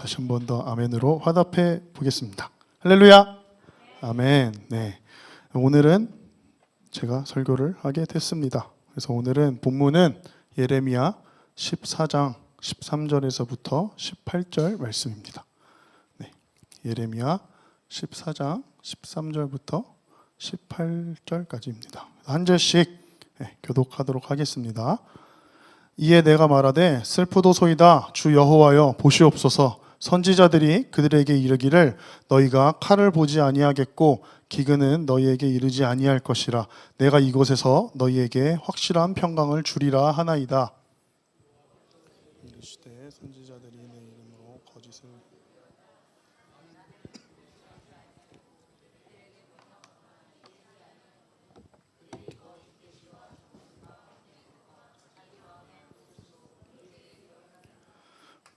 다시 한 번 더 아멘으로 화답해 보겠습니다. 할렐루야. 아멘. 네. 오늘은 제가 설교를 하게 됐습니다. 그래서 오늘은 본문은 예레미야 14장 13절에서부터 18절 말씀입니다. 네. 예레미야 14장 13절부터 18절까지입니다. 한 절씩 교독하도록 하겠습니다. 이에 내가 말하되 슬프도소이다. 주 여호와여 보시옵소서. 선지자들이 그들에게 이르기를 너희가 칼을 보지 아니하겠고 기근은 너희에게 이르지 아니할 것이라. 내가 이곳에서 너희에게 확실한 평강을 주리라 하나이다. 이르시되 선지자들이 내 이름으로 거짓을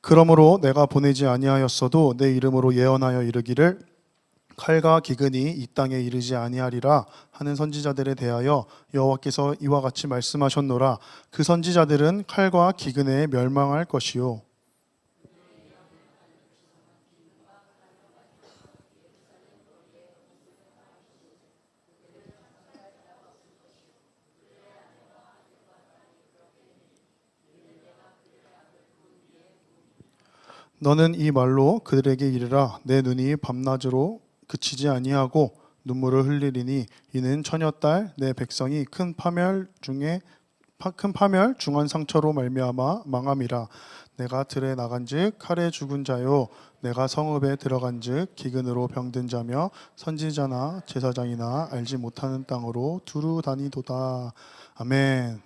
그러므로 내가 보내지 아니하였어도 내 이름으로 예언하여 이르기를 칼과 기근이 이 땅에 이르지 아니하리라 하는 선지자들에 대하여 여호와께서 이와 같이 말씀하셨노라. 그 선지자들은 칼과 기근에 멸망할 것이요 너는 이 말로 그들에게 이르라. 내 눈이 밤낮으로 그치지 아니하고 눈물을 흘리리니 이는 처녀딸 내 백성이 큰 파멸 중한 상처로 말미암아 망함이라. 내가 들에 나간즉 칼에 죽은 자요 내가 성읍에 들어간즉 기근으로 병든 자며 선지자나 제사장이나 알지 못하는 땅으로 두루 다니도다. 아멘.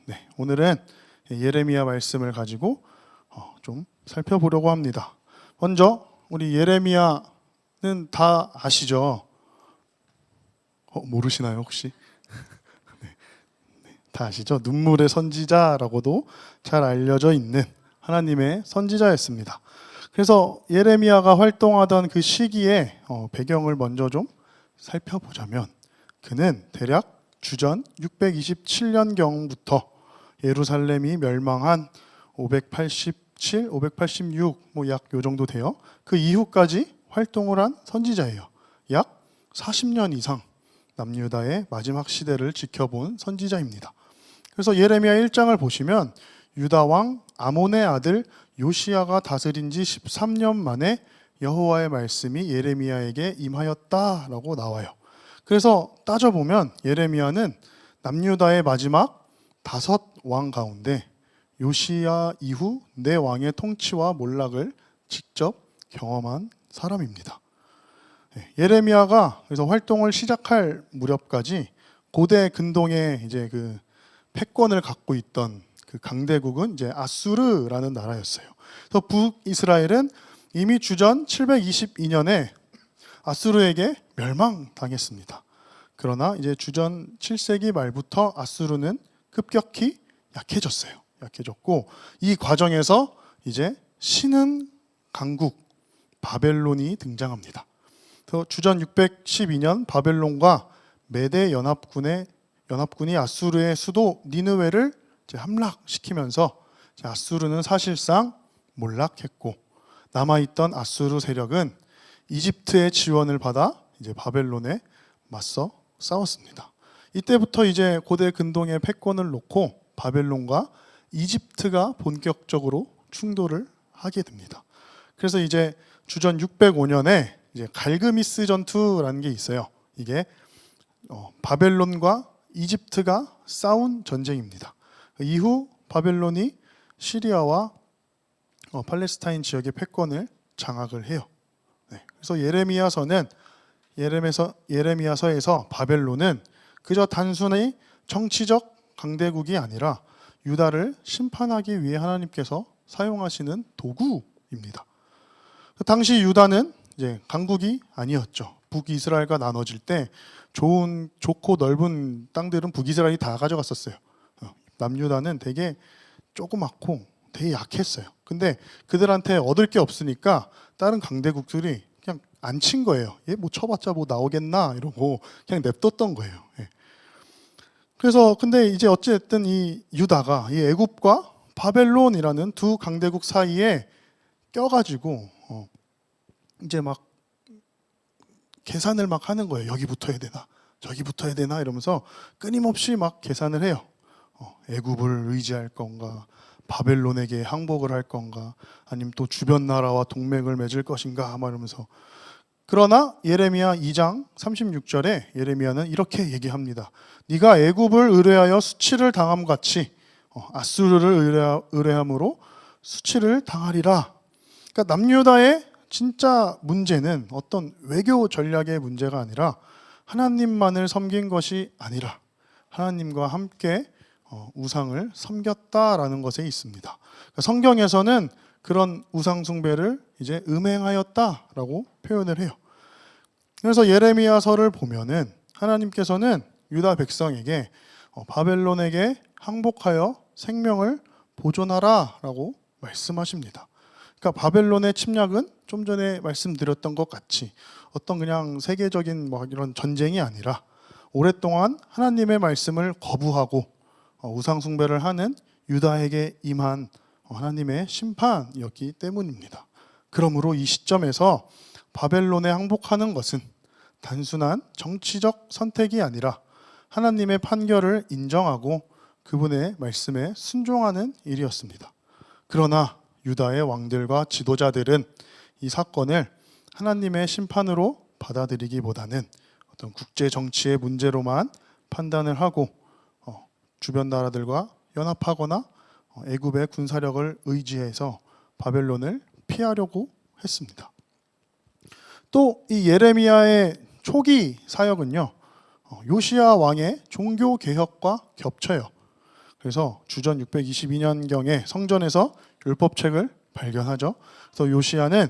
네, 오늘은 예레미야 말씀을 가지고 좀 살펴보려고 합니다. 먼저 우리 예레미야는 다 아시죠? 모르시나요 혹시? 네, 다 아시죠? 눈물의 선지자라고도 잘 알려져 있는 하나님의 선지자였습니다. 그래서 예레미야가 활동하던 그 시기의 배경을 먼저 좀 살펴보자면 그는 대략 주전 627년경부터 예루살렘이 멸망한 587, 586 약 요 정도 돼요. 그 이후까지 활동을 한 선지자예요. 약 40년 이상 남유다의 마지막 시대를 지켜본 선지자입니다. 그래서 예레미야 1장을 보시면 유다 왕 아몬의 아들 요시야가 다스린 지 13년 만에 여호와의 말씀이 예레미야에게 임하였다라고 나와요. 그래서 따져보면 예레미야는 남유다의 마지막 5왕 가운데 요시야 이후 네 왕의 통치와 몰락을 직접 경험한 사람입니다. 예레미야가 그래서 활동을 시작할 무렵까지 고대 근동의 이제 그 패권을 갖고 있던 그 강대국은 이제 아수르라는 나라였어요. 그래서 북이스라엘은 이미 주전 722년에 아수르에게 멸망당했습니다. 그러나 이제 주전 7세기 말부터 아수르는 급격히 약해졌고 이 과정에서 이제 신흥 강국 바벨론이 등장합니다. 그래서 주전 612년 바벨론과 메대 연합군이 아수르의 수도 니느웨를 이제 함락시키면서 이제 아수르는 사실상 몰락했고 남아있던 아수르 세력은 이집트의 지원을 받아 이제 바벨론에 맞서 싸웠습니다. 이때부터 이제 고대 근동의 패권을 놓고 바벨론과 이집트가 본격적으로 충돌을 하게 됩니다. 그래서 이제 주전 605년에 이제 갈그미스 전투라는 게 있어요. 이게 바벨론과 이집트가 싸운 전쟁입니다. 이후 바벨론이 시리아와 팔레스타인 지역의 패권을 장악을 해요. 네. 그래서 예레미야서에서 바벨론은 그저 단순히 정치적 강대국이 아니라 유다를 심판하기 위해 하나님께서 사용하시는 도구입니다. 당시 유다는 이제 강국이 아니었죠. 북이스라엘과 나눠질 때 좋고 넓은 땅들은 북이스라엘이 다 가져갔었어요. 남유다는 되게 조그맣고 되게 약했어요. 근데 그들한테 얻을 게 없으니까 다른 강대국들이 그냥 안 친 거예요. 얘 뭐 쳐봤자 뭐 나오겠나 이러고 그냥 냅뒀던 거예요. 그래서 근데 이제 어쨌든 이 유다가 이 애굽과 바벨론이라는 두 강대국 사이에 껴가지고 이제 막 계산을 막 하는 거예요. 여기 붙어야 되나, 저기 붙어야 되나 이러면서 끊임없이 막 계산을 해요. 애굽을 의지할 건가, 바벨론에게 항복을 할 건가, 아니면 또 주변 나라와 동맹을 맺을 것인가 막 이러면서. 그러나 예레미야 2장 36절에 예레미야는 이렇게 얘기합니다. 네가 애굽을 의뢰하여 수치를 당함 같이 아수르를 의뢰함으로 수치를 당하리라. 그러니까 남유다의 진짜 문제는 어떤 외교 전략의 문제가 아니라 하나님만을 섬긴 것이 아니라 하나님과 함께 우상을 섬겼다라는 것에 있습니다. 그러니까 성경에서는 그런 우상 숭배를 이제 음행하였다라고 표현을 해요. 그래서 예레미야서를 보면은 하나님께서는 유다 백성에게 바벨론에게 항복하여 생명을 보존하라라고 말씀하십니다. 그러니까 바벨론의 침략은 좀 전에 말씀드렸던 것 같이 어떤 그냥 세계적인 뭐 이런 전쟁이 아니라 오랫동안 하나님의 말씀을 거부하고 우상 숭배를 하는 유다에게 임한 하나님의 심판이었기 때문입니다. 그러므로 이 시점에서 바벨론에 항복하는 것은 단순한 정치적 선택이 아니라 하나님의 판결을 인정하고 그분의 말씀에 순종하는 일이었습니다. 그러나 유다의 왕들과 지도자들은 이 사건을 하나님의 심판으로 받아들이기보다는 어떤 국제 정치의 문제로만 판단을 하고 주변 나라들과 연합하거나 애굽의 군사력을 의지해서 바벨론을 피하려고 했습니다. 또 이 예레미야의 초기 사역은요, 요시야 왕의 종교 개혁과 겹쳐요. 그래서 주전 622년경에 성전에서 율법책을 발견하죠. 그래서 요시야는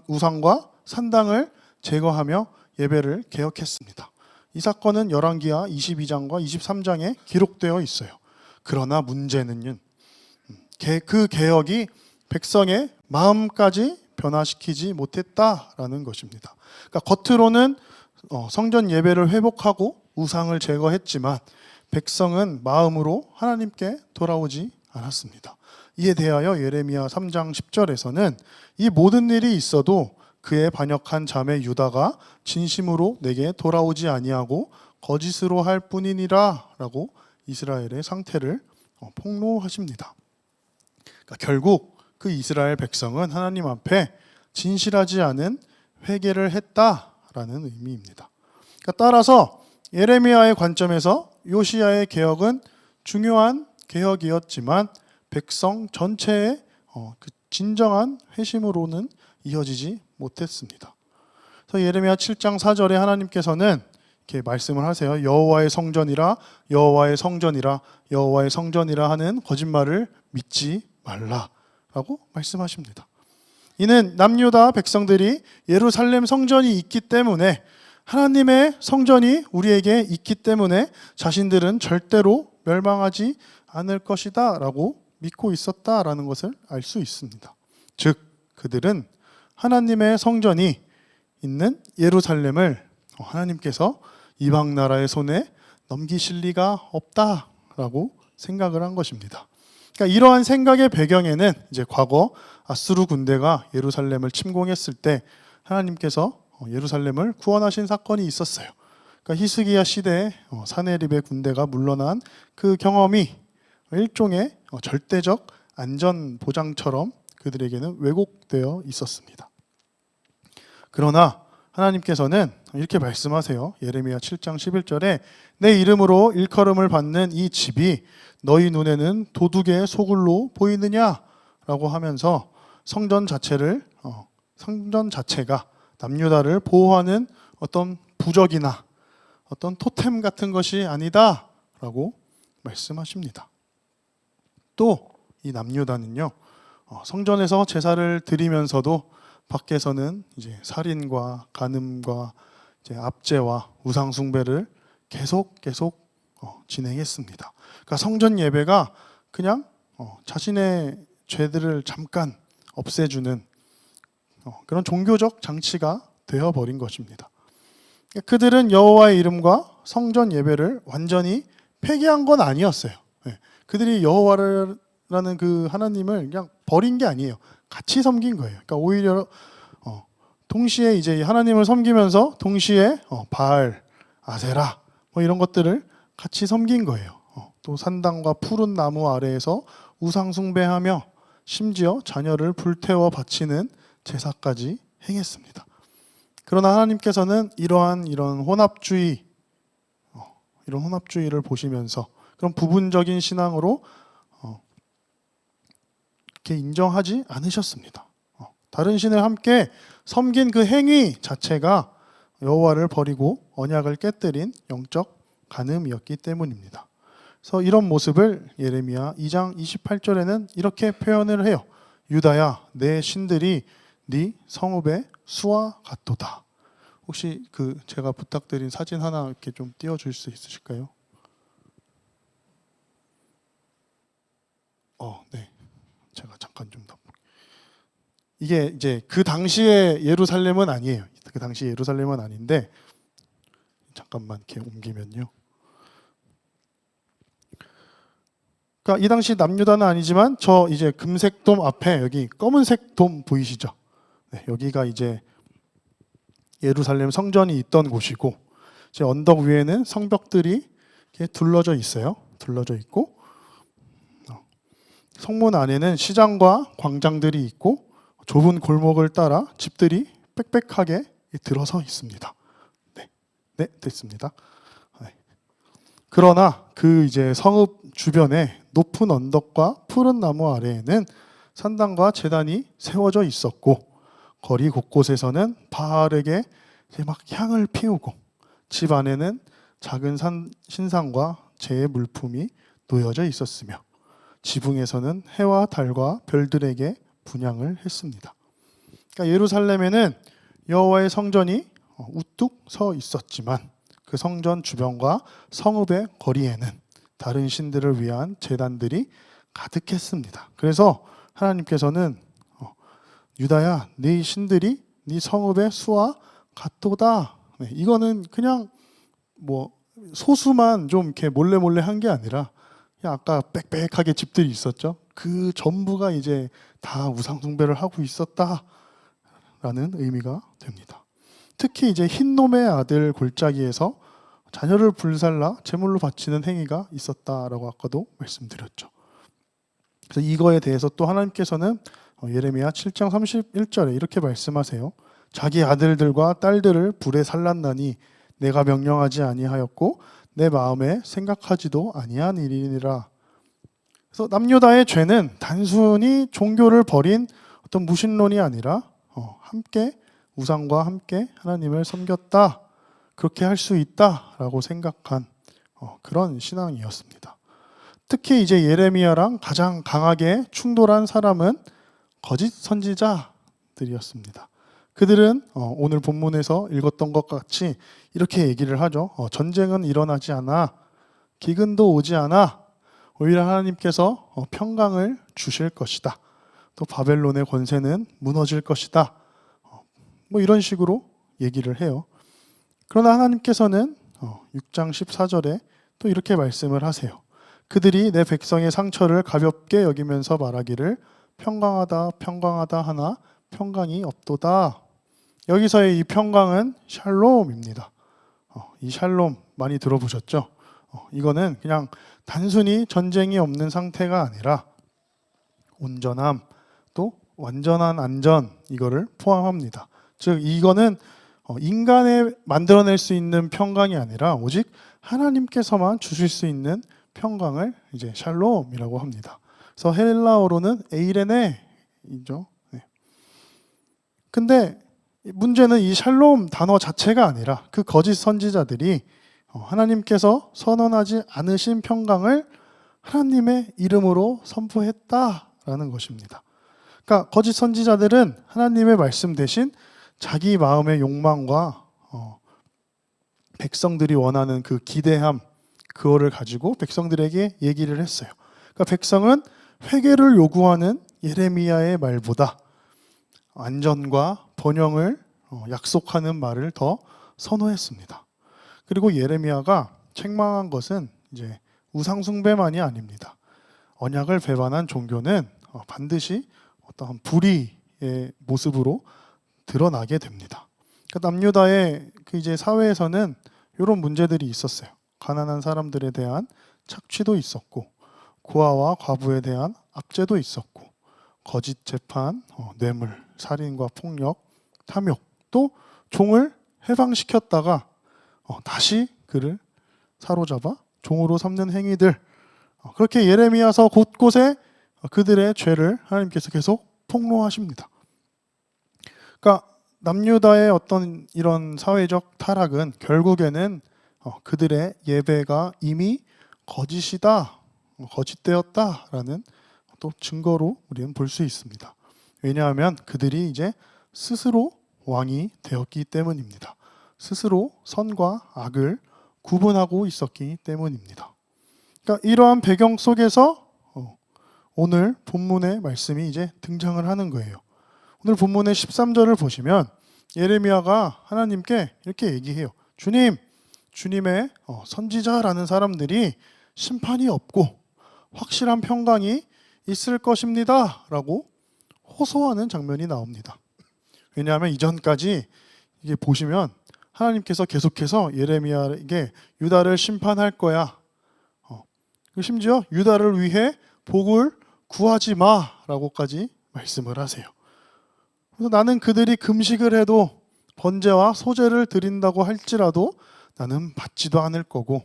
우상과 산당을 제거하며 예배를 개혁했습니다. 이 사건은 열왕기하 22장과 23장에 기록되어 있어요. 그러나 문제는 그 개혁이 백성의 마음까지 변화시키지 못했다라는 것입니다. 그러니까 겉으로는 성전 예배를 회복하고 우상을 제거했지만 백성은 마음으로 하나님께 돌아오지 않았습니다. 이에 대하여 예레미야 3장 10절에서는 이 모든 일이 있어도 그의 반역한 자매 유다가 진심으로 내게 돌아오지 아니하고 거짓으로 할 뿐이니라 라고 이스라엘의 상태를 폭로하십니다. 그러니까 결국 그 이스라엘 백성은 하나님 앞에 진실하지 않은 회개를 했다라는 의미입니다. 그러니까 따라서 예레미야의 관점에서 요시야의 개혁은 중요한 개혁이었지만 백성 전체의 그 진정한 회심으로는 이어지지 못했습니다. 그래서 예레미야 7장 4절에 하나님께서는 이렇게 말씀을 하세요. 여호와의 성전이라, 여호와의 성전이라, 여호와의 성전이라 하는 거짓말을 믿지 말라라고 말씀하십니다. 이는 남유다 백성들이 예루살렘 성전이 있기 때문에, 하나님의 성전이 우리에게 있기 때문에 자신들은 절대로 멸망하지 않을 것이다 라고 믿고 있었다라는 것을 알 수 있습니다. 즉 그들은 하나님의 성전이 있는 예루살렘을 하나님께서 이방 나라의 손에 넘기실 리가 없다라고 생각을 한 것입니다. 그러니까 이러한 생각의 배경에는 이제 과거 아수르 군대가 예루살렘을 침공했을 때 하나님께서 예루살렘을 구원하신 사건이 있었어요. 그러니까 히스기야 시대에 사네립의 군대가 물러난 그 경험이 일종의 절대적 안전 보장처럼 그들에게는 왜곡되어 있었습니다. 그러나 하나님께서는 이렇게 말씀하세요. 예레미야 7장 11절에 내 이름으로 일컬음을 받는 이 집이 너희 눈에는 도둑의 소굴로 보이느냐라고 하면서 성전 자체가 남유다를 보호하는 어떤 부적이나 어떤 토템 같은 것이 아니다라고 말씀하십니다. 또 이 남유다는요, 성전에서 제사를 드리면서도 밖에서는 이제 살인과 간음과 이제 압제와 우상 숭배를 계속 진행했습니다. 그러니까 성전 예배가 그냥 자신의 죄들을 잠깐 없애주는 그런 종교적 장치가 되어버린 것입니다. 그들은 여호와의 이름과 성전 예배를 완전히 폐기한 건 아니었어요. 그들이 여호와라는 그 하나님을 그냥 버린 게 아니에요. 같이 섬긴 거예요. 그러니까 오히려 동시에 이제 하나님을 섬기면서 동시에 바알, 아세라 뭐 이런 것들을 같이 섬긴 거예요. 또 산당과 푸른 나무 아래에서 우상 숭배하며 심지어 자녀를 불태워 바치는 제사까지 행했습니다. 그러나 하나님께서는 이런 혼합주의를 보시면서 그런 부분적인 신앙으로 이렇게 인정하지 않으셨습니다. 다른 신을 함께 섬긴 그 행위 자체가 여호와를 버리고 언약을 깨뜨린 영적 간음이었기 때문입니다. 그래서 이런 모습을 예레미야 2장 28절에는 이렇게 표현을 해요. 유다야, 내 신들이 네 성읍의 수와 같도다. 혹시 제가 부탁드린 사진 하나 이렇게 좀 띄워줄 수 있으실까요? 네. 제가 잠깐 좀 더. 이게 이제 그 당시의 예루살렘은 아니에요. 그 당시 예루살렘은 아닌데 잠깐만 이렇게 옮기면요. 그러니까 이 당시 남유다는 아니지만 저 이제 금색 돔 앞에 여기 검은색 돔 보이시죠? 네, 여기가 이제 예루살렘 성전이 있던 곳이고 이제 언덕 위에는 성벽들이 이렇게 둘러져 있어요. 둘러져 있고 성문 안에는 시장과 광장들이 있고 좁은 골목을 따라 집들이 빽빽하게 들어서 있습니다. 네, 됐습니다. 네. 그러나 그 이제 성읍 주변에 높은 언덕과 푸른 나무 아래에는 산당과 제단이 세워져 있었고 거리 곳곳에서는 바알에게 이제 막 향을 피우고 집 안에는 작은 신상과 제의 물품이 놓여져 있었으며 지붕에서는 해와 달과 별들에게 분향을 했습니다. 그러니까 예루살렘에는 여호와의 성전이 우뚝 서 있었지만 그 성전 주변과 성읍의 거리에는 다른 신들을 위한 제단들이 가득했습니다. 그래서 하나님께서는 유다야, 네 신들이 네 성읍의 수와 같도다. 네, 이거는 그냥 뭐 소수만 좀 이렇게 몰래 한 게 아니라 그냥 아까 빽빽하게 집들이 있었죠. 그 전부가 이제 다 우상 숭배를 하고 있었다라는 의미가 됩니다. 특히 이제 흰놈의 아들 골짜기에서 자녀를 불살라 제물로 바치는 행위가 있었다라고 아까도 말씀드렸죠. 그래서 이거에 대해서 또 하나님께서는 예레미야 7장 31절에 이렇게 말씀하세요. 자기 아들들과 딸들을 불에 살랐나니 내가 명령하지 아니하였고 내 마음에 생각하지도 아니한 일이니라. 그래서 남유다의 죄는 단순히 종교를 버린 어떤 무신론이 아니라 함께 우상과 함께 하나님을 섬겼다. 그렇게 할 수 있다라고 생각한 그런 신앙이었습니다. 특히 이제 예레미야랑 가장 강하게 충돌한 사람은 거짓 선지자들이었습니다. 그들은 오늘 본문에서 읽었던 것 같이 이렇게 얘기를 하죠. 전쟁은 일어나지 않아, 기근도 오지 않아, 오히려 하나님께서 평강을 주실 것이다. 또 바벨론의 권세는 무너질 것이다. 뭐 이런 식으로 얘기를 해요. 그러나 하나님께서는 6장 14절에 또 이렇게 말씀을 하세요. 그들이 내 백성의 상처를 가볍게 여기면서 말하기를 평강하다 평강하다 하나 평강이 없도다. 여기서의 이 평강은 샬롬입니다. 이 샬롬 많이 들어보셨죠? 이거는 그냥 단순히 전쟁이 없는 상태가 아니라 온전함 또 완전한 안전 이거를 포함합니다. 즉 이거는 인간에 만들어낼 수 있는 평강이 아니라 오직 하나님께서만 주실 수 있는 평강을 이제 샬롬이라고 합니다. 그래서 헬라어로는 에이레네이죠. 네. 근데 문제는 이 샬롬 단어 자체가 아니라 그 거짓 선지자들이 하나님께서 선언하지 않으신 평강을 하나님의 이름으로 선포했다라는 것입니다. 그러니까 거짓 선지자들은 하나님의 말씀 대신 자기 마음의 욕망과 백성들이 원하는 그 기대함 그거를 가지고 백성들에게 얘기를 했어요. 그러니까 백성은 회개를 요구하는 예레미야의 말보다 안전과 번영을 약속하는 말을 더 선호했습니다. 그리고 예레미야가 책망한 것은 이제 우상 숭배만이 아닙니다. 언약을 배반한 종교는 반드시 어떠한 불의의 모습으로 드러나게 됩니다. 그러니까 남유다의 그 이제 사회에서는 이런 문제들이 있었어요. 가난한 사람들에 대한 착취도 있었고, 고아와 과부에 대한 압제도 있었고, 거짓 재판, 뇌물, 살인과 폭력, 탐욕, 또 종을 해방시켰다가 다시 그를 사로잡아 종으로 삼는 행위들, 그렇게 예레미야서 곳곳에 그들의 죄를 하나님께서 계속 폭로하십니다. 그러니까 남유다의 어떤 이런 사회적 타락은 결국에는 그들의 예배가 이미 거짓이다, 거짓되었다라는 또 증거로 우리는 볼 수 있습니다. 왜냐하면 그들이 이제 스스로 왕이 되었기 때문입니다. 스스로 선과 악을 구분하고 있었기 때문입니다. 그러니까 이러한 배경 속에서 오늘 본문의 말씀이 이제 등장을 하는 거예요. 오늘 본문의 13절을 보시면 예레미야가 하나님께 이렇게 얘기해요. 주님의 선지자라는 사람들이 심판이 없고 확실한 평강이 있을 것입니다 라고 호소하는 장면이 나옵니다. 왜냐하면 이전까지 이게 보시면 하나님께서 계속해서 예레미야에게 유다를 심판할 거야, 심지어 유다를 위해 복을 구하지 마라고까지 말씀을 하세요. 그래서 나는 그들이 금식을 해도 번제와 소제를 드린다고 할지라도 나는 받지도 않을 거고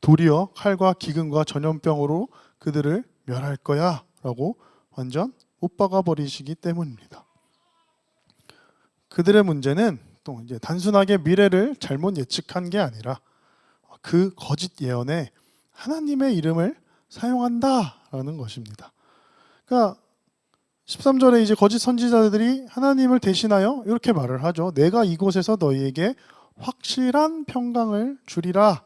도리어 칼과 기근과 전염병으로 그들을 멸할 거야 라고 완전 못 박아 버리시기 때문입니다. 그들의 문제는 또 이제 단순하게 미래를 잘못 예측한 게 아니라 그 거짓 예언에 하나님의 이름을 사용한다라는 것입니다. 그러니까 13절에 이제 거짓 선지자들이 하나님을 대신하여 이렇게 말을 하죠. 내가 이곳에서 너희에게 확실한 평강을 주리라.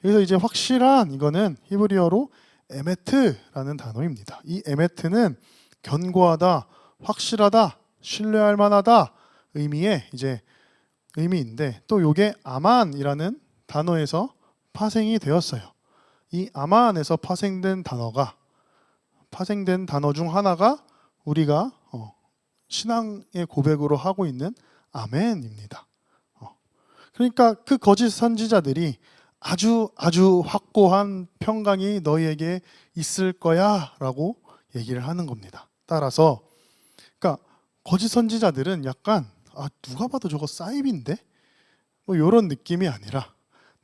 그래서 이제 확실한, 이거는 히브리어로 에메트라는 단어입니다. 이 에메트는 견고하다, 확실하다, 신뢰할 만하다 의미의 이제 의미인데, 또 이게 아만이라는 단어에서 파생이 되었어요. 이 아만에서 파생된 단어 중 하나가 우리가 신앙의 고백으로 하고 있는 아멘입니다. 그러니까 그 거짓 선지자들이 아주 확고한 평강이 너희에게 있을 거야 라고 얘기를 하는 겁니다. 따라서 그러니까 거짓 선지자들은 약간 누가 봐도 저거 사이비인데? 뭐 이런 느낌이 아니라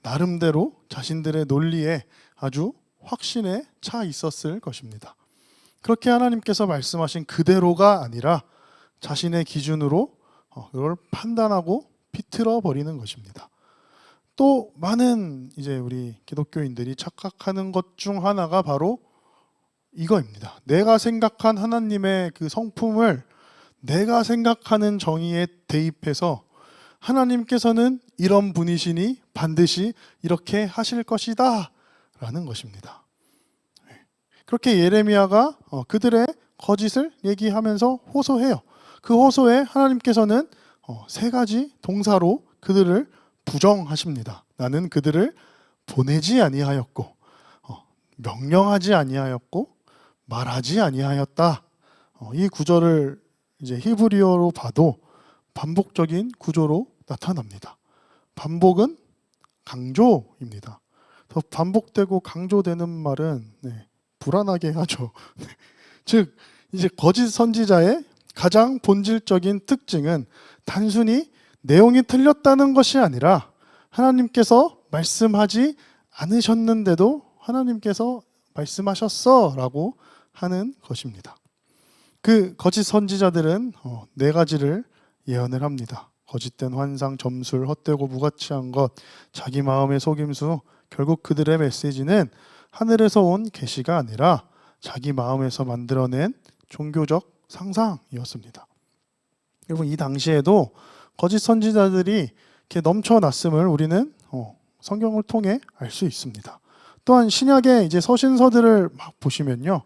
나름대로 자신들의 논리에 아주 확신에 차 있었을 것입니다. 그렇게 하나님께서 말씀하신 그대로가 아니라 자신의 기준으로 이걸 판단하고 비틀어 버리는 것입니다. 또 많은 이제 우리 기독교인들이 착각하는 것 중 하나가 바로 이거입니다. 내가 생각한 하나님의 그 성품을 내가 생각하는 정의에 대입해서 하나님께서는 이런 분이시니 반드시 이렇게 하실 것이다 라는 것입니다. 그렇게 예레미야가 그들의 거짓을 얘기하면서 호소해요. 그 호소에 하나님께서는 세 가지 동사로 그들을 부정하십니다. 나는 그들을 보내지 아니하였고, 명령하지 아니하였고, 말하지 아니하였다. 이 구절을 이제 히브리어로 봐도 반복적인 구조로 나타납니다. 반복은 강조입니다. 더 반복되고 강조되는 말은 불안하게 하죠. 즉 이제 거짓 선지자의 가장 본질적인 특징은 단순히 내용이 틀렸다는 것이 아니라 하나님께서 말씀하지 않으셨는데도 하나님께서 말씀하셨어라고 하는 것입니다. 그 거짓 선지자들은 네 가지를 예언을 합니다. 거짓된 환상, 점술, 헛되고 무가치한 것, 자기 마음의 속임수. 결국 그들의 메시지는 하늘에서 온 계시가 아니라 자기 마음에서 만들어낸 종교적 상상이었습니다. 여러분, 이 당시에도 거짓 선지자들이 이렇게 넘쳐났음을 우리는 성경을 통해 알 수 있습니다. 또한 신약의 이제 서신서들을 막 보시면요,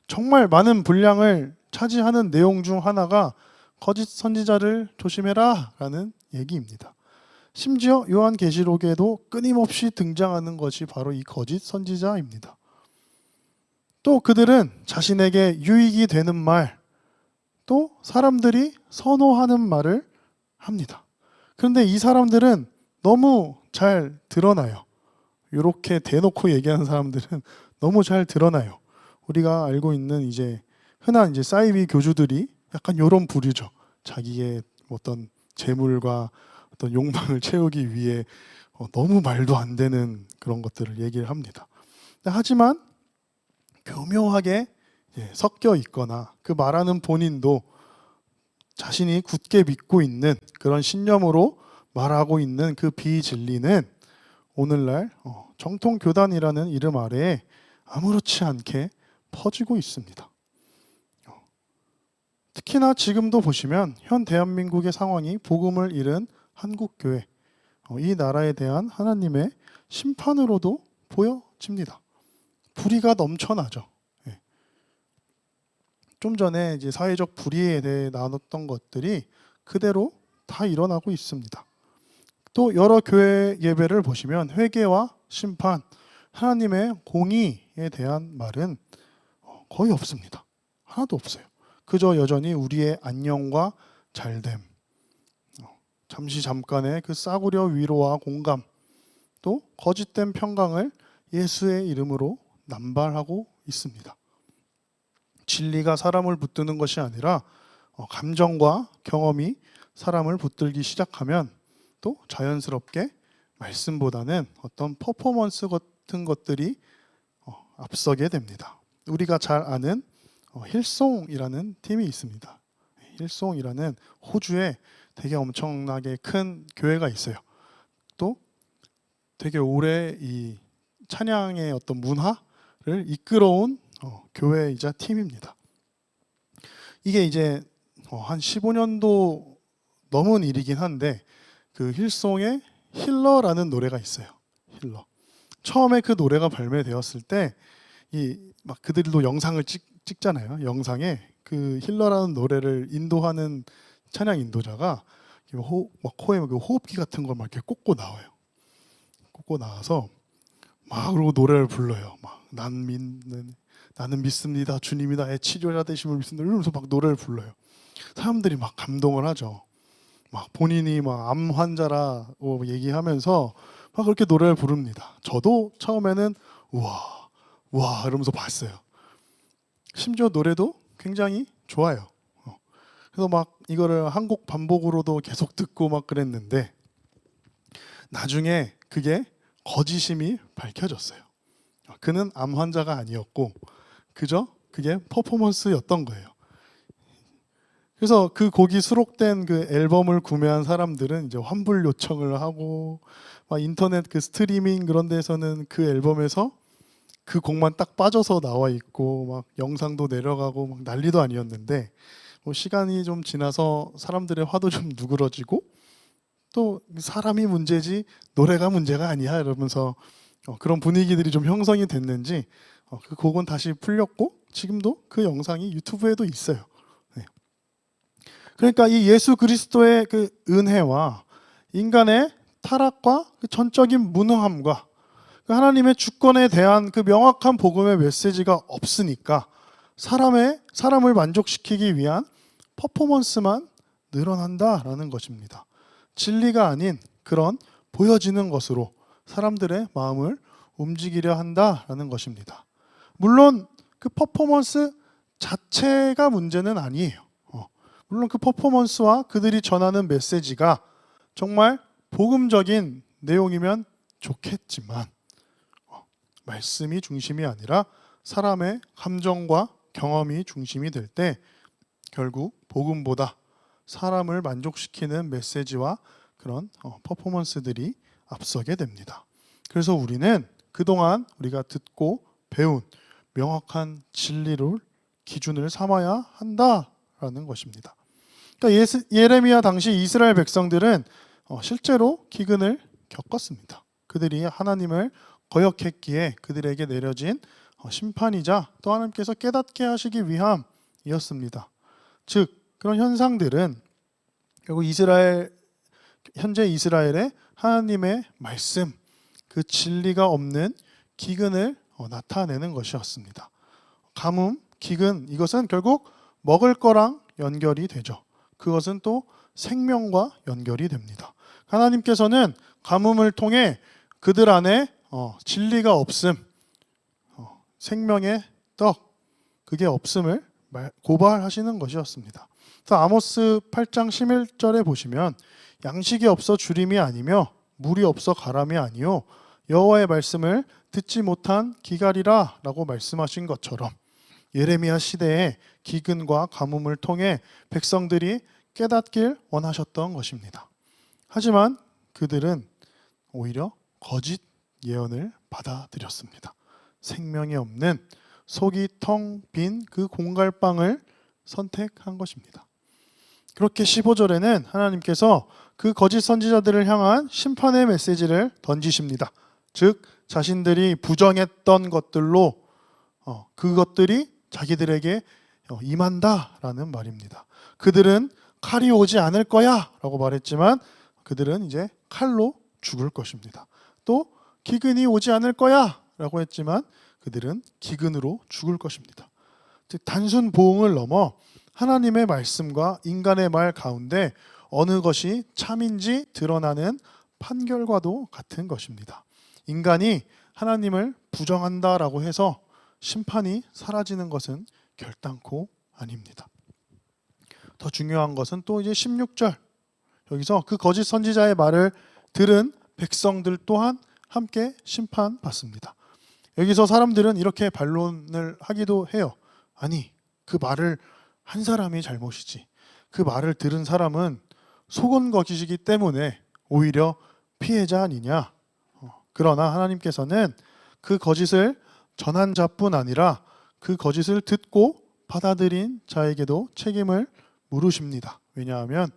정말 많은 분량을 차지하는 내용 중 하나가 거짓 선지자를 조심해라 라는 얘기입니다. 심지어 요한계시록에도 끊임없이 등장하는 것이 바로 이 거짓 선지자입니다. 또 그들은 자신에게 유익이 되는 말, 또 사람들이 선호하는 말을 합니다. 그런데 이 사람들은 너무 잘 드러나요. 이렇게 대놓고 얘기하는 사람들은 너무 잘 드러나요. 우리가 알고 있는 이제 흔한 이제 사이비 교주들이 약간 이런 부류죠. 자기의 어떤 재물과 어떤 욕망을 채우기 위해 너무 말도 안 되는 그런 것들을 얘기를 합니다. 하지만 교묘하게 섞여 있거나 그 말하는 본인도 자신이 굳게 믿고 있는 그런 신념으로 말하고 있는 그 비진리는 오늘날 정통교단이라는 이름 아래에 아무렇지 않게 퍼지고 있습니다. 특히나 지금도 보시면 현 대한민국의 상황이 복음을 잃은 한국교회, 이 나라에 대한 하나님의 심판으로도 보여집니다. 불의가 넘쳐나죠. 좀 전에 이제 사회적 불의에 대해 나눴던 것들이 그대로 다 일어나고 있습니다. 또 여러 교회 예배를 보시면 회개와 심판, 하나님의 공의에 대한 말은 거의 없습니다. 하나도 없어요. 그저 여전히 우리의 안녕과 잘됨, 잠깐의 그 싸구려 위로와 공감, 또 거짓된 평강을 예수의 이름으로 남발하고 있습니다. 진리가 사람을 붙드는 것이 아니라 감정과 경험이 사람을 붙들기 시작하면 또 자연스럽게 말씀보다는 어떤 퍼포먼스 같은 것들이 앞서게 됩니다. 우리가 잘 아는 힐송이라는 팀이 있습니다. 힐송이라는 호주에 되게 엄청나게 큰 교회가 있어요. 또 되게 오래 이 찬양의 어떤 문화를 이끌어온 교회이자 팀입니다. 이게 이제 한 15년도 넘은 일이긴 한데 그 힐송의 힐러라는 노래가 있어요. 힐러. 처음에 그 노래가 발매되었을 때 이 막 그들도 영상을 찍잖아요. 영상에 그 힐러라는 노래를 인도하는 찬양 인도자가 막 코에 그 호흡기 같은 걸 막 이렇게 꽂고 나와요. 꽂고 나와서 막 그러고 노래를 불러요. 막 나는 믿습니다. 주님이 나의 치료자 되심을 믿습니다. 이러면서 막 노래를 불러요. 사람들이 막 감동을 하죠. 막 본인이 막 암 환자라고 얘기하면서 막 그렇게 노래를 부릅니다. 저도 처음에는 와 이러면서 봤어요. 심지어 노래도 굉장히 좋아요. 그래서 막 이거를 한 곡 반복으로도 계속 듣고 막 그랬는데 나중에 그게 거짓임이 밝혀졌어요. 그는 암 환자가 아니었고 그저 그게 퍼포먼스였던 거예요. 그래서 그 곡이 수록된 그 앨범을 구매한 사람들은 이제 환불 요청을 하고 막 인터넷 그 스트리밍 그런 데서는 그 앨범에서 그 곡만 딱 빠져서 나와 있고 막 영상도 내려가고 막 난리도 아니었는데 시간이 좀 지나서 사람들의 화도 좀 누그러지고 또 사람이 문제지 노래가 문제가 아니야 이러면서 그런 분위기들이 좀 형성이 됐는지 그 곡은 다시 풀렸고 지금도 그 영상이 유튜브에도 있어요. 네. 그러니까 이 예수 그리스도의 그 은혜와 인간의 타락과 그 전적인 무능함과 하나님의 주권에 대한 그 명확한 복음의 메시지가 없으니까 사람을 만족시키기 위한 퍼포먼스만 늘어난다라는 것입니다. 진리가 아닌 그런 보여지는 것으로 사람들의 마음을 움직이려 한다라는 것입니다. 물론 그 퍼포먼스 자체가 문제는 아니에요. 물론 그 퍼포먼스와 그들이 전하는 메시지가 정말 복음적인 내용이면 좋겠지만 말씀이 중심이 아니라 사람의 감정과 경험이 중심이 될 때 결국 복음보다 사람을 만족시키는 메시지와 그런 퍼포먼스들이 앞서게 됩니다. 그래서 우리는 그동안 우리가 듣고 배운 명확한 진리를 기준을 삼아야 한다라는 것입니다. 그러니까 예레미야 당시 이스라엘 백성들은 실제로 기근을 겪었습니다. 그들이 하나님을 거역했기에 그들에게 내려진 심판이자 또 하나님께서 깨닫게 하시기 위함이었습니다. 즉 그런 현상들은 결국 현재 이스라엘의 하나님의 말씀, 그 진리가 없는 기근을 나타내는 것이었습니다. 가뭄, 기근 이것은 결국 먹을 거랑 연결이 되죠. 그것은 또 생명과 연결이 됩니다. 하나님께서는 가뭄을 통해 그들 안에 진리가 없음, 생명의 떡, 그게 없음을 고발하시는 것이었습니다. 그래서 아모스 8장 11절에 보시면 양식이 없어 주림이 아니며 물이 없어 가람이 아니요 여호와의 말씀을 듣지 못한 기갈이라 라고 말씀하신 것처럼 예레미야 시대에 기근과 가뭄을 통해 백성들이 깨닫길 원하셨던 것입니다. 하지만 그들은 오히려 거짓 예언을 받아들였습니다. 생명이 없는 속이 텅 빈 그 공갈빵을 선택한 것입니다. 그렇게 15절에는 하나님께서 그 거짓 선지자들을 향한 심판의 메시지를 던지십니다. 즉 자신들이 부정했던 것들로 그것들이 자기들에게 임한다라는 말입니다. 그들은 칼이 오지 않을 거야 라고 말했지만 그들은 이제 칼로 죽을 것입니다. 또 기근이 오지 않을 거야 라고 했지만 그들은 기근으로 죽을 것입니다. 즉 단순 보응을 넘어 하나님의 말씀과 인간의 말 가운데 어느 것이 참인지 드러나는 판결과도 같은 것입니다. 인간이 하나님을 부정한다라고 해서 심판이 사라지는 것은 결단코 아닙니다. 더 중요한 것은 또 이제 16절 여기서 그 거짓 선지자의 말을 들은 백성들 또한 함께 심판받습니다. 여기서 사람들은 이렇게 반론을 하기도 해요. 아니 그 말을 한 사람이 잘못이지 그 말을 들은 사람은 속은 거짓이기 때문에 오히려 피해자 아니냐. 그러나 하나님께서는 그 거짓을 전한 자뿐 아니라 그 거짓을 듣고 받아들인 자에게도 책임을 물으십니다. 왜냐하면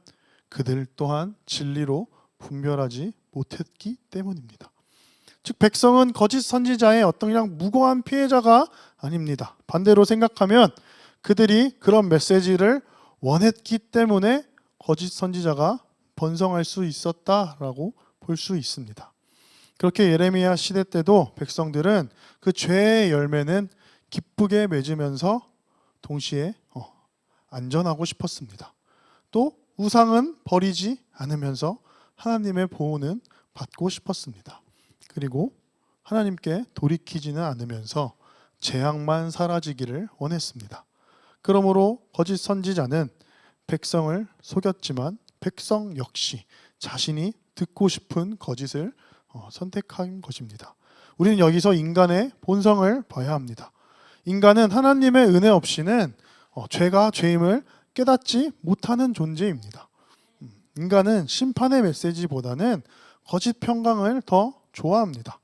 그들 또한 진리로 분별하지 못했기 때문입니다. 즉 백성은 거짓 선지자의 어떤 그냥 무고한 피해자가 아닙니다. 반대로 생각하면 그들이 그런 메시지를 원했기 때문에 거짓 선지자가 번성할 수 있었다라고 볼 수 있습니다. 그렇게 예레미야 시대 때도 백성들은 그 죄의 열매는 기쁘게 맺으면서 동시에 안전하고 싶었습니다. 또 우상은 버리지 않으면서 하나님의 보호는 받고 싶었습니다. 그리고 하나님께 돌이키지는 않으면서 재앙만 사라지기를 원했습니다. 그러므로 거짓 선지자는 백성을 속였지만 백성 역시 자신이 듣고 싶은 거짓을 선택한 것입니다. 우리는 여기서 인간의 본성을 봐야 합니다. 인간은 하나님의 은혜 없이는 죄가 죄임을 깨닫지 못하는 존재입니다. 인간은 심판의 메시지보다는 거짓 평강을 더 좋아합니다.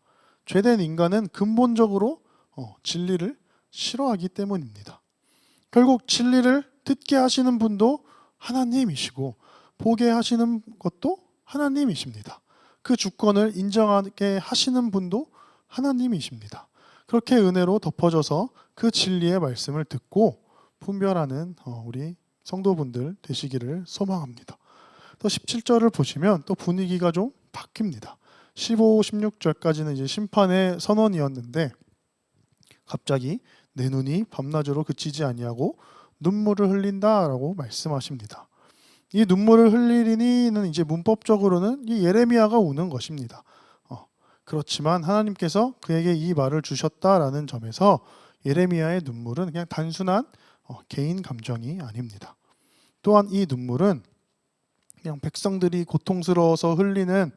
죄된 인간은 근본적으로 진리를 싫어하기 때문입니다. 결국 진리를 듣게 하시는 분도 하나님이시고 보게 하시는 것도 하나님이십니다. 그 주권을 인정하게 하시는 분도 하나님이십니다. 그렇게 은혜로 덮어져서 그 진리의 말씀을 듣고 분별하는 우리 성도분들 되시기를 소망합니다. 또 17절을 보시면 또 분위기가 좀 바뀝니다. 15, 16절까지는 이제 심판의 선언이었는데 갑자기 내 눈이 밤낮으로 그치지 아니하고 눈물을 흘린다라고 말씀하십니다. 이 눈물을 흘리니는 이제 문법적으로는 이 예레미야가 우는 것입니다. 그렇지만 하나님께서 그에게 이 말을 주셨다라는 점에서 예레미야의 눈물은 그냥 단순한 개인 감정이 아닙니다. 또한 이 눈물은 그냥 백성들이 고통스러워서 흘리는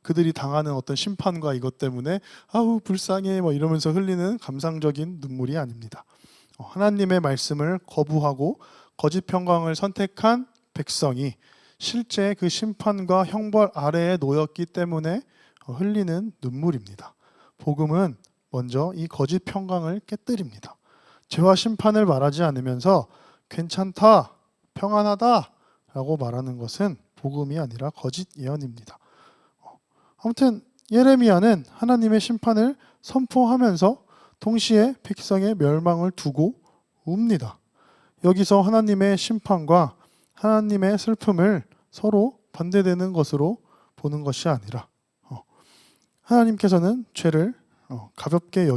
그들이 당하는 어떤 심판과 이것 때문에 아우 불쌍해 뭐 이러면서 흘리는 감상적인 눈물이 아닙니다. 하나님의 말씀을 거부하고 거짓 평강을 선택한 백성이 실제 그 심판과 형벌 아래에 놓였기 때문에 흘리는 눈물입니다. 복음은 먼저 이 거짓 평강을 깨뜨립니다. 죄와 심판을 말하지 않으면서 괜찮다, 평안하다 라고 말하는 것은 복음이 아니라 거짓 예언입니다. 아무튼 예레미야는 하나님의 심판을 선포하면서 동시에 백성의 멸망을 두고 웁니다. 여기서 하나님의 심판과 하나님의 슬픔을 서로 반대되는 것으로 보는 것이 아니라 하나님께서는 죄를 가볍게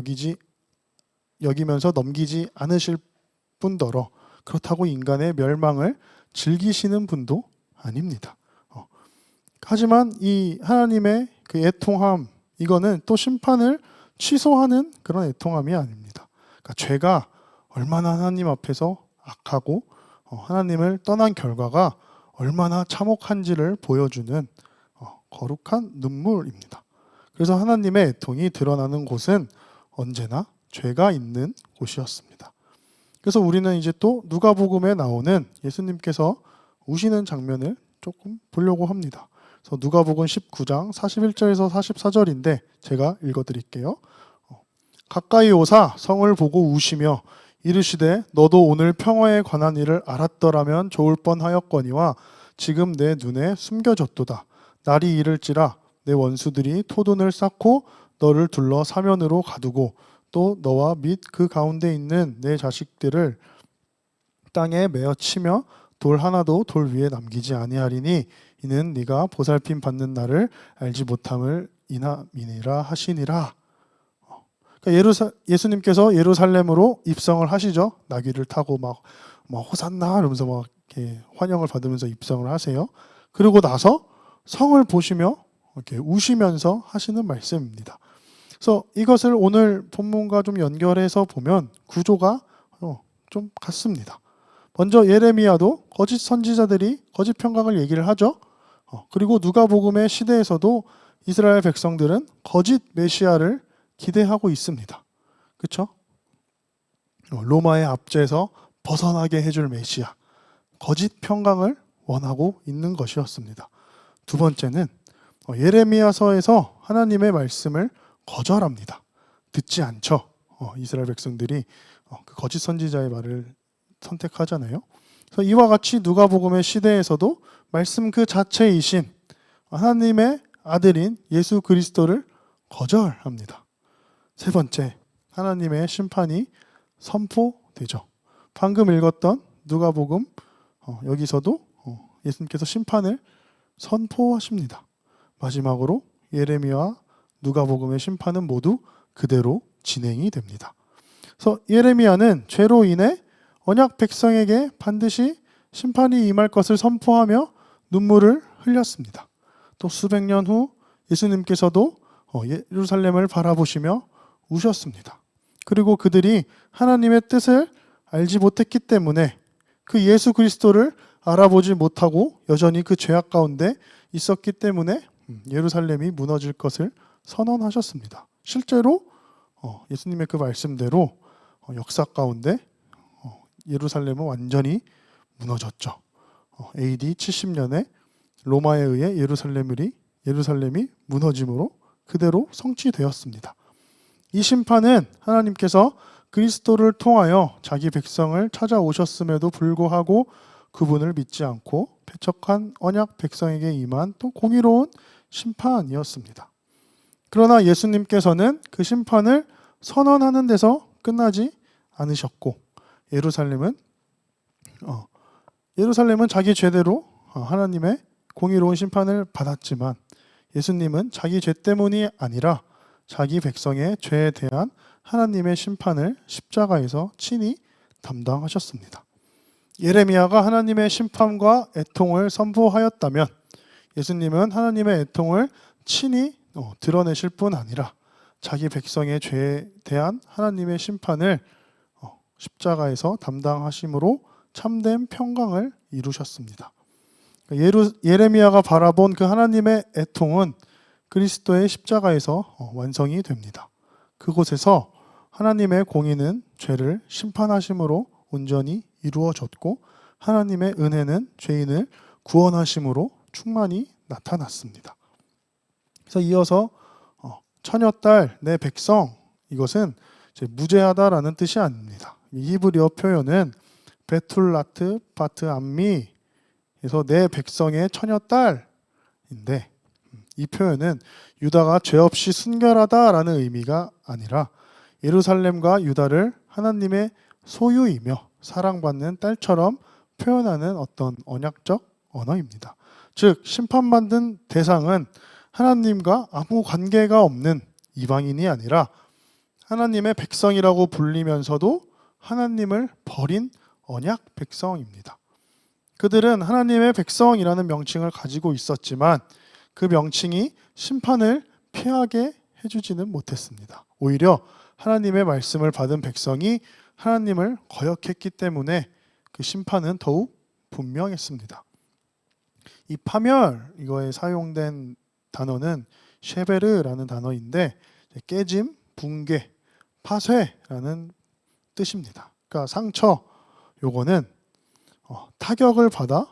여기면서 넘기지 않으실 뿐더러 그렇다고 인간의 멸망을 즐기시는 분도 아닙니다. 하지만 이 하나님의 그 애통함, 이거는 또 심판을 취소하는 그런 애통함이 아닙니다. 그러니까 죄가 얼마나 하나님 앞에서 악하고 하나님을 떠난 결과가 얼마나 참혹한지를 보여주는 거룩한 눈물입니다. 그래서 하나님의 애통이 드러나는 곳은 언제나 죄가 있는 곳이었습니다. 그래서 우리는 이제 또 누가복음에 나오는 예수님께서 우시는 장면을 조금 보려고 합니다. 그래서 누가복음 19장 41절에서 44절인데 제가 읽어드릴게요. 가까이 오사 성을 보고 우시며 이르시되 너도 오늘 평화에 관한 일을 알았더라면 좋을 뻔하였거니와 지금 내 눈에 숨겨졌도다. 날이 이를지라 내 원수들이 토둔을 쌓고 너를 둘러 사면으로 가두고 또 너와 및 그 가운데 있는 내 자식들을 땅에 메어 치며 돌 하나도 돌 위에 남기지 아니하리니 이는 네가 보살핌 받는 날을 알지 못함을 이남이니라 하시니라. 그러니까 예수님께서 예루살렘으로 입성을 하시죠. 나귀를 타고 막 호산나 이러면서 막 이렇게 환영을 받으면서 입성을 하세요. 그리고 나서 성을 보시며 이렇게 우시면서 하시는 말씀입니다. 그래서 이것을 오늘 본문과 좀 연결해서 보면 구조가 좀 같습니다. 먼저 예레미야도 거짓 선지자들이 거짓 평강을 얘기를 하죠. 그리고 누가복음의 시대에서도 이스라엘 백성들은 거짓 메시아를 기대하고 있습니다. 그렇죠? 로마의 압제에서 벗어나게 해줄 메시아, 거짓 평강을 원하고 있는 것이었습니다. 두 번째는 예레미야서에서 하나님의 말씀을 거절합니다. 듣지 않죠. 이스라엘 백성들이 그 거짓 선지자의 말을 선택하잖아요. 그래서 이와 같이 누가복음의 시대에서도 말씀 그 자체이신 하나님의 아들인 예수 그리스도를 거절합니다. 세 번째, 하나님의 심판이 선포되죠. 방금 읽었던 누가복음 여기서도 예수님께서 심판을 선포하십니다. 마지막으로 예레미야와 누가복음의 심판은 모두 그대로 진행이 됩니다. 그래서 예레미야는 죄로 인해 언약 백성에게 반드시 심판이 임할 것을 선포하며 눈물을 흘렸습니다. 또 수백 년 후 예수님께서도 예루살렘을 바라보시며 우셨습니다. 그리고 그들이 하나님의 뜻을 알지 못했기 때문에 그 예수 그리스도를 알아보지 못하고 여전히 그 죄악 가운데 있었기 때문에 예루살렘이 무너질 것을 선언하셨습니다. 실제로 예수님의 그 말씀대로 역사 가운데 예루살렘은 완전히 무너졌죠. AD 70년에 로마에 의해 예루살렘이 무너짐으로 그대로 성취되었습니다. 이 심판은 하나님께서 그리스도를 통하여 자기 백성을 찾아오셨음에도 불구하고 그분을 믿지 않고 패척한 언약 백성에게 임한 또 공의로운 심판이었습니다. 그러나 예수님께서는 그 심판을 선언하는 데서 끝나지 않으셨고 예루살렘은 자기 죄대로 하나님의 공의로운 심판을 받았지만 예수님은 자기 죄 때문이 아니라 자기 백성의 죄에 대한 하나님의 심판을 십자가에서 친히 담당하셨습니다. 예레미야가 하나님의 심판과 애통을 선포하였다면 예수님은 하나님의 애통을 친히 드러내실 뿐 아니라 자기 백성의 죄에 대한 하나님의 심판을 십자가에서 담당하심으로 참된 평강을 이루셨습니다. 예레미야가 바라본 그 하나님의 애통은 그리스도의 십자가에서 완성이 됩니다. 그곳에서 하나님의 공의는 죄를 심판하심으로 온전히 이루어졌고 하나님의 은혜는 죄인을 구원하심으로 충만히 나타났습니다. 그래서 이어서 처녀딸 내 백성, 이것은 무죄하다라는 뜻이 아닙니다. 히브리어 표현은 베툴라트 바트 암미에서 내 백성의 처녀딸인데 이 표현은 유다가 죄 없이 순결하다라는 의미가 아니라 예루살렘과 유다를 하나님의 소유이며 사랑받는 딸처럼 표현하는 어떤 언약적 언어입니다. 즉 심판받는 대상은 하나님과 아무 관계가 없는 이방인이 아니라 하나님의 백성이라고 불리면서도 하나님을 버린 언약 백성입니다. 그들은 하나님의 백성이라는 명칭을 가지고 있었지만 그 명칭이 심판을 피하게 해주지는 못했습니다. 오히려 하나님의 말씀을 받은 백성이 하나님을 거역했기 때문에 그 심판은 더욱 분명했습니다. 이 파멸, 이거에 사용된 단어는 쉐베르라는 단어인데 깨짐, 붕괴, 파쇄라는 뜻입니다. 그러니까 상처, 요거는 타격을 받아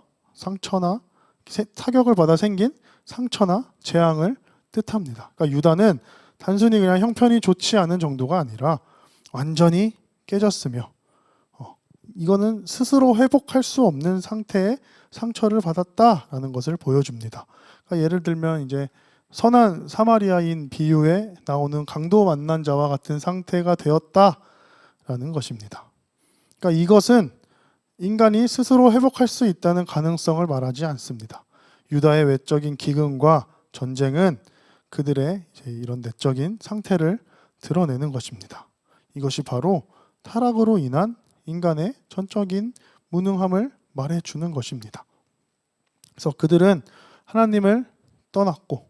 생긴 상처나 재앙을 뜻합니다. 그러니까 유다는 단순히 그냥 형편이 좋지 않은 정도가 아니라 완전히 깨졌으며 이거는 스스로 회복할 수 없는 상태의 상처를 받았다라는 것을 보여줍니다. 그러니까 예를 들면 이제 선한 사마리아인 비유에 나오는 강도 만난 자와 같은 상태가 되었다라는 것입니다. 그러니까 이것은 인간이 스스로 회복할 수 있다는 가능성을 말하지 않습니다. 유다의 외적인 기근과 전쟁은 그들의 이제 이런 내적인 상태를 드러내는 것입니다. 이것이 바로 타락으로 인한 인간의 전적인 무능함을 말해주는 것입니다. 그래서 그들은 하나님을 떠났고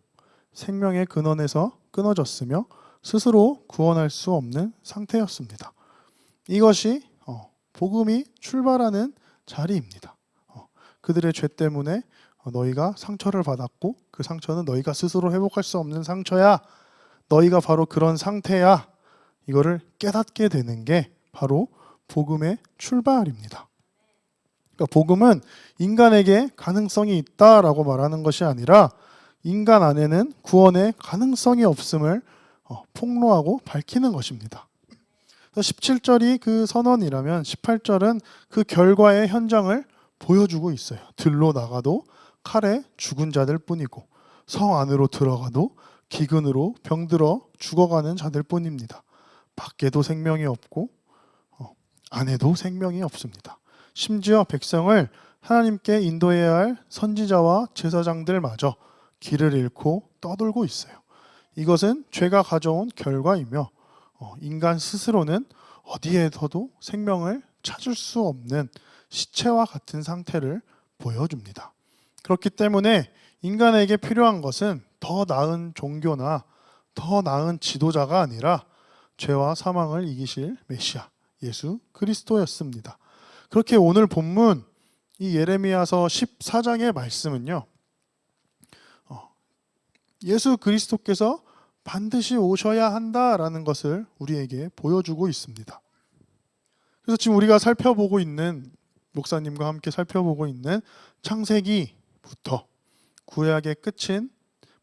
생명의 근원에서 끊어졌으며 스스로 구원할 수 없는 상태였습니다. 이것이 복음이 출발하는 자리입니다. 그들의 죄 때문에 너희가 상처를 받았고 그 상처는 너희가 스스로 회복할 수 없는 상처야. 너희가 바로 그런 상태야. 이거를 깨닫게 되는 게 바로 복음의 출발입니다. 그러니까 복음은 인간에게 가능성이 있다라고 말하는 것이 아니라 인간 안에는 구원의 가능성이 없음을 폭로하고 밝히는 것입니다. 17절이 그 선언이라면 18절은 그 결과의 현장을 보여주고 있어요. 들로 나가도 칼에 죽은 자들 뿐이고 성 안으로 들어가도 기근으로 병들어 죽어가는 자들 뿐입니다. 밖에도 생명이 없고 안에도 생명이 없습니다. 심지어 백성을 하나님께 인도해야 할 선지자와 제사장들마저 길을 잃고 떠돌고 있어요. 이것은 죄가 가져온 결과이며 인간 스스로는 어디에서도 생명을 찾을 수 없는 시체와 같은 상태를 보여줍니다. 그렇기 때문에 인간에게 필요한 것은 더 나은 종교나 더 나은 지도자가 아니라 죄와 사망을 이기실 메시아 예수 그리스도였습니다. 그렇게 오늘 본문 이 예레미야서 14장의 말씀은요, 예수 그리스도께서 반드시 오셔야 한다라는 것을 우리에게 보여주고 있습니다. 그래서 지금 우리가 살펴보고 있는, 목사님과 함께 살펴보고 있는 창세기부터 구약의 끝인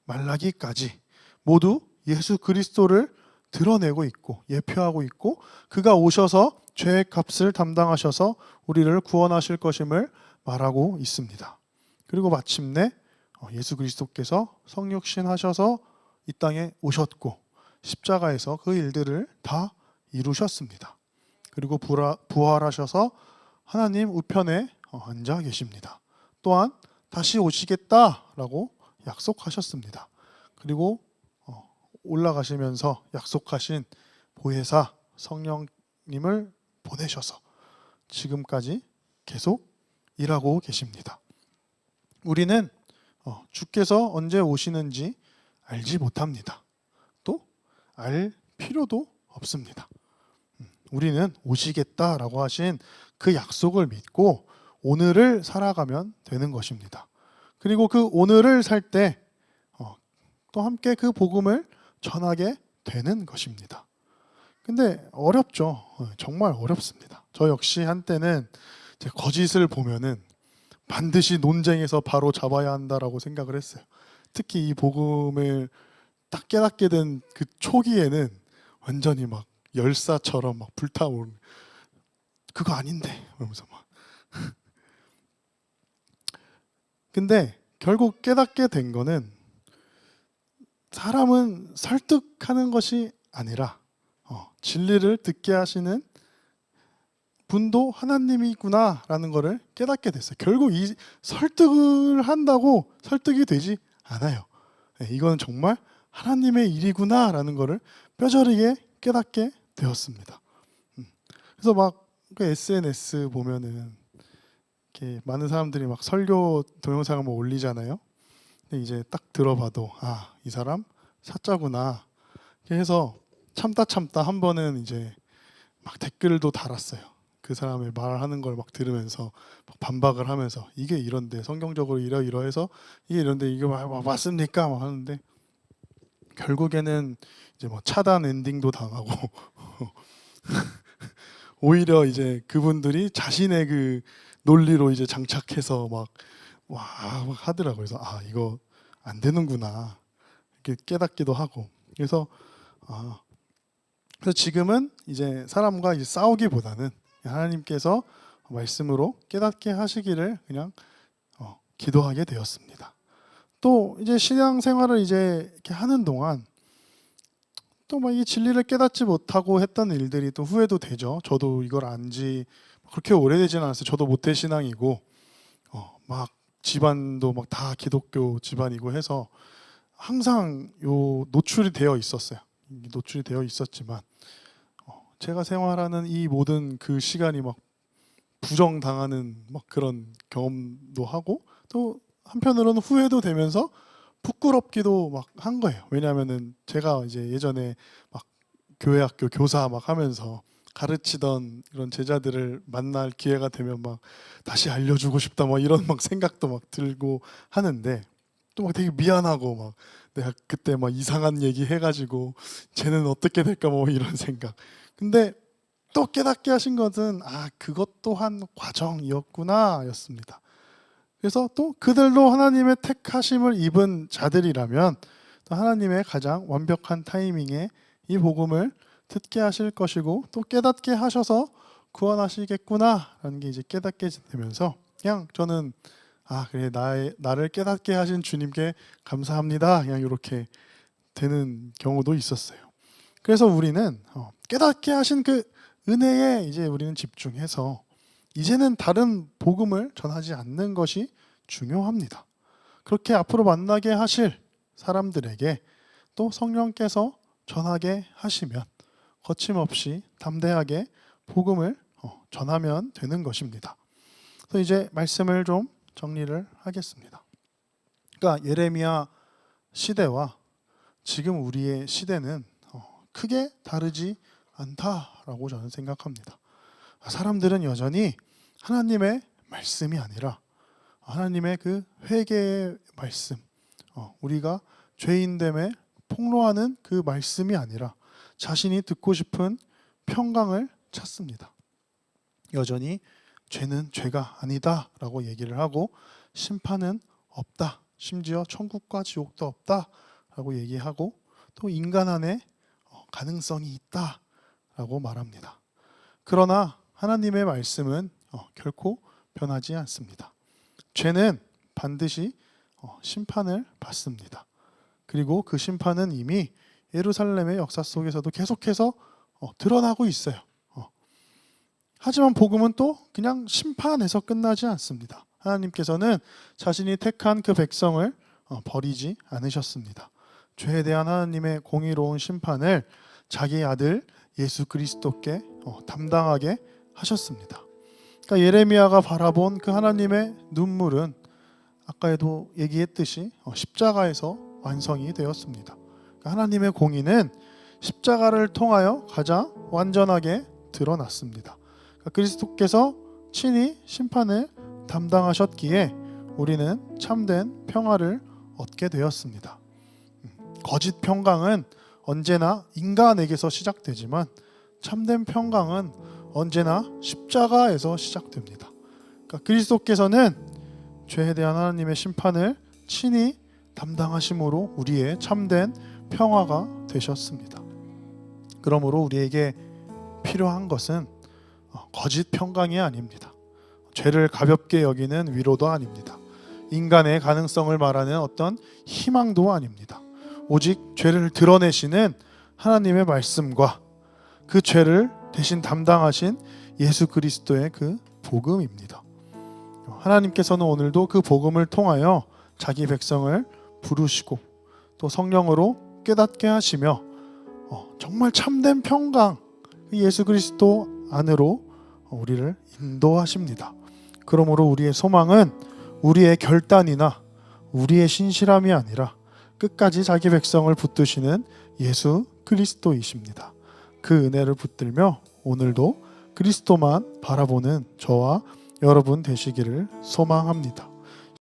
말라기까지 모두 예수 그리스도를 드러내고 있고 예표하고 있고 그가 오셔서 죄의 값을 담당하셔서 우리를 구원하실 것임을 말하고 있습니다. 그리고 마침내 예수 그리스도께서 성육신 하셔서 이 땅에 오셨고 십자가에서 그 일들을 다 이루셨습니다. 그리고 부활하셔서 하나님 우편에 앉아 계십니다. 또한 다시 오시겠다라고 약속하셨습니다. 그리고 올라가시면서 약속하신 보혜사 성령님을 보내셔서 지금까지 계속 일하고 계십니다. 우리는 주께서 언제 오시는지 알지 못합니다. 또 알 필요도 없습니다. 우리는 오시겠다라고 하신 그 약속을 믿고 오늘을 살아가면 되는 것입니다. 그리고 그 오늘을 살 때 또 함께 그 복음을 전하게 되는 것입니다. 근데 어렵죠. 정말 어렵습니다. 저 역시 한때는 거짓을 보면은 반드시 논쟁에서 바로 잡아야 한다라고 생각을 했어요. 특히 이 복음을 딱 깨닫게 된 그 초기에는 완전히 막 열사처럼 막 불타오르는, 그거 아닌데 그러면서 막 근데 결국 깨닫게 된 거는 사람은 설득하는 것이 아니라 진리를 듣게 하시는 분도 하나님이구나라는 것을 깨닫게 됐어요. 결국 이 설득을 한다고 설득이 되지 않아요. 이건 정말 하나님의 일이구나라는 것을 뼈저리게 깨닫게 되었습니다. 그래서 막 그 SNS 보면은 이렇게 많은 사람들이 막 설교 동영상을 뭐 올리잖아요. 근데 이제 딱 들어봐도 이 사람 사자구나. 이렇게 해서 참다 한 번은 이제 막 댓글도 달았어요. 그 사람의 말하는 걸 막 들으면서 막 반박을 하면서 이게 이런데 성경적으로 이러해서 이게 이런데 이게 맞습니까? 막 하는데 결국에는 이제 뭐 차단 엔딩도 당하고 오히려 이제 그분들이 자신의 그 논리로 이제 장착해서 막 하더라고요. 그래서 이거 안 되는구나 이렇게 깨닫기도 하고 그래서 그래서 지금은 이제 사람과 이제 싸우기보다는 하나님께서 말씀으로 깨닫게 하시기를 그냥 기도하게 되었습니다. 또 이제 신앙 생활을 이제 이렇게 하는 동안 또 막 이 진리를 깨닫지 못하고 했던 일들이 또 후회도 되죠. 저도 이걸 안지 그렇게 오래되지는 않았어요. 저도 모태 신앙이고 막 집안도 막 다 기독교 집안이고 해서 항상 요 노출이 되어 있었어요. 노출이 되어 있었지만 제가 생활하는 이 모든 그 시간이 막 부정당하는 막 그런 경험도 하고 또 한편으로는 후회도 되면서 부끄럽기도 막 한 거예요. 왜냐하면은 제가 이제 예전에 막 교회 학교 교사 막 하면서 가르치던 이런 제자들을 만날 기회가 되면 막 다시 알려주고 싶다 막 이런 막 생각도 막 들고 하는데 또 막 되게 미안하고 막 내가 그때 막 이상한 얘기 해가지고 쟤는 어떻게 될까 뭐 이런 생각. 근데 또 깨닫게 하신 것은 그것 또한 과정이었구나였습니다. 그래서 또 그들도 하나님의 택하심을 입은 자들이라면 또 하나님의 가장 완벽한 타이밍에 이 복음을 듣게 하실 것이고 또 깨닫게 하셔서 구원하시겠구나라는 게 이제 깨닫게 되면서 그냥 저는 그래 나를 깨닫게 하신 주님께 감사합니다. 그냥 이렇게 되는 경우도 있었어요. 그래서 우리는 깨닫게 하신 그 은혜에 이제 우리는 집중해서 이제는 다른 복음을 전하지 않는 것이 중요합니다. 그렇게 앞으로 만나게 하실 사람들에게 또 성령께서 전하게 하시면 거침없이 담대하게 복음을 전하면 되는 것입니다. 그래서 이제 말씀을 좀 정리를 하겠습니다. 그러니까 예레미야 시대와 지금 우리의 시대는 크게 다르지 않다라고 저는 생각합니다. 사람들은 여전히 하나님의 말씀이 아니라 하나님의 그 회개의 말씀, 우리가 죄인됨에 폭로하는 그 말씀이 아니라 자신이 듣고 싶은 평강을 찾습니다. 여전히 죄는 죄가 아니다라고 얘기를 하고 심판은 없다, 심지어 천국과 지옥도 없다라고 얘기하고 또 인간 안에 가능성이 있다라고 말합니다. 그러나 하나님의 말씀은 결코 변하지 않습니다. 죄는 반드시 심판을 받습니다. 그리고 그 심판은 이미 예루살렘의 역사 속에서도 계속해서 드러나고 있어요. 하지만 복음은 또 그냥 심판에서 끝나지 않습니다. 하나님께서는 자신이 택한 그 백성을 버리지 않으셨습니다. 죄에 대한 하나님의 공의로운 심판을 자기 아들 예수 그리스도께 담당하게 하셨습니다. 그러니까 예레미야가 바라본 그 하나님의 눈물은 아까에도 얘기했듯이 십자가에서 완성이 되었습니다. 그러니까 하나님의 공의는 십자가를 통하여 가장 완전하게 드러났습니다. 그러니까 그리스도께서 친히 심판을 담당하셨기에 우리는 참된 평화를 얻게 되었습니다. 거짓 평강은 언제나 인간에게서 시작되지만 참된 평강은 언제나 십자가에서 시작됩니다. 그러니까 그리스도께서는 죄에 대한 하나님의 심판을 친히 담당하심으로 우리의 참된 평화가 되셨습니다. 그러므로 우리에게 필요한 것은 거짓 평강이 아닙니다. 죄를 가볍게 여기는 위로도 아닙니다. 인간의 가능성을 말하는 어떤 희망도 아닙니다. 오직 죄를 드러내시는 하나님의 말씀과 그 죄를 대신 담당하신 예수 그리스도의 그 복음입니다. 하나님께서는 오늘도 그 복음을 통하여 자기 백성을 부르시고 또 성령으로 깨닫게 하시며 정말 참된 평강, 예수 그리스도 안으로 우리를 인도하십니다. 그러므로 우리의 소망은 우리의 결단이나 우리의 신실함이 아니라 끝까지 자기 백성을 붙드시는 예수 그리스도이십니다. 그 은혜를 붙들며 오늘도 그리스도만 바라보는 저와 여러분 되시기를 소망합니다.